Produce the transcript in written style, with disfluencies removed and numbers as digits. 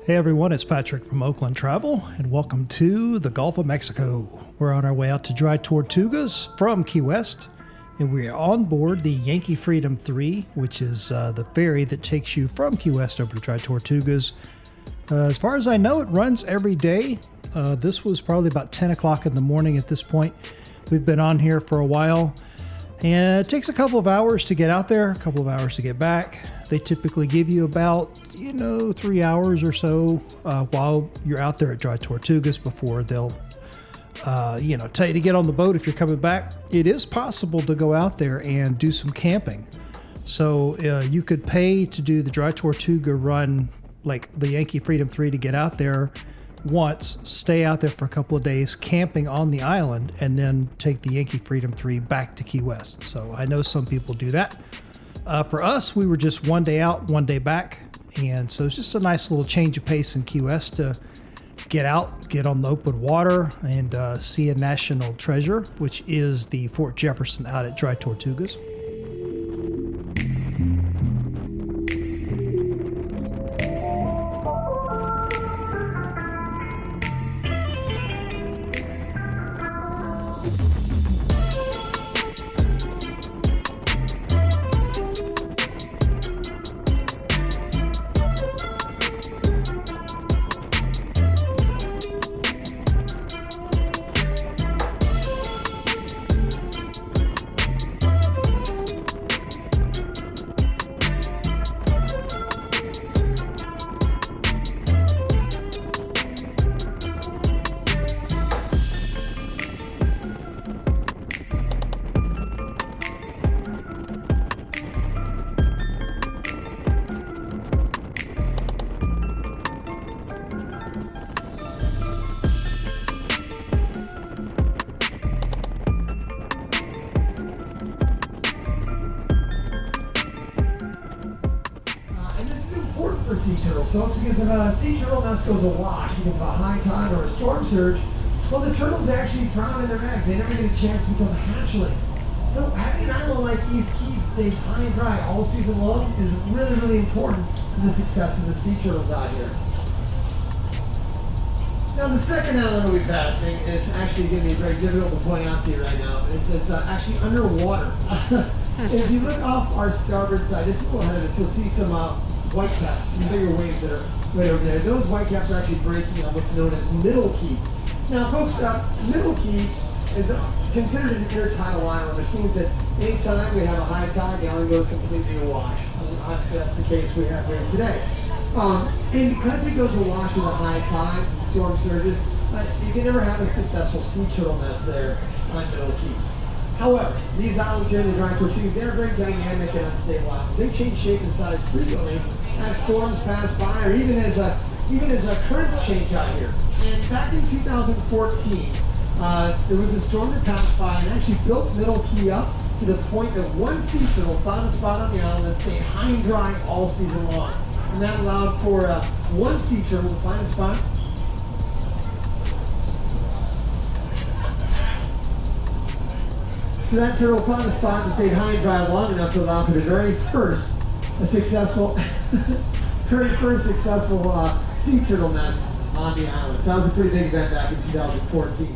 Hey everyone, it's Patrick from Oakland Travel, and welcome to the Gulf of Mexico. We're on our way out to Dry Tortugas from Key West, and we are on board the Yankee Freedom III, which is the ferry that takes you from Key West over to Dry Tortugas. As far as I know, it runs every day. This was probably about 10 o'clock in the morning at this point. We've been on here for a while, and it takes a couple of hours to get out there, a couple of hours to get back. They typically give you about 3 hours or so while you're out there at Dry Tortugas before they'll tell you to get on the boat if you're coming back. It is possible to go out there and do some camping. So you could pay to do the Dry Tortuga run, like the Yankee Freedom III, to get out there once, stay out there for a couple of days camping on the island, and then take the Yankee Freedom III back to Key West. So I know some people do that. For us, we were just one day out, one day back. And so it's just a nice little change of pace in Key West to get out, get on the open water, and see a national treasure, which is the Fort Jefferson out at Dry Tortugas. For sea turtles. So it's because if a sea turtle nest goes awash because of a high tide or a storm surge, well, the turtles actually drown in their eggs. They never get a chance to become hatchlings. So having an island like East Key that stays high and dry all season long is really, really important to the success of the sea turtles out here. Now, the second island we'll be passing is actually going to be very difficult to point out to you right now. It's actually underwater. If you look off our starboard side, just a little ahead of us, you'll see some white caps, some bigger waves that are right over there. Those white caps are actually breaking on what's known as Middle Key. Now, folks, Middle Key is considered an intertidal island, which means that anytime we have a high tide, the island goes completely awash. Obviously, that's the case we have here today. And because it goes awash with a high tide, storm surges, you can never have a successful sea turtle nest there on Middle Keys. However, these islands here in the Dry Tortugas, they're very dynamic and unstable islands. They change shape and size frequently as storms pass by, or even as currents change out here. And back in 2014, there was a storm that passed by and actually built Middle Key up to the point that one sea turtle found a spot on the island that stayed high and dry all season long. And that allowed for one sea turtle to find a spot. So that turtle found a spot and stayed high and dry long enough to allow for the very first successful sea turtle nest on the island. So that was a pretty big event back in 2014.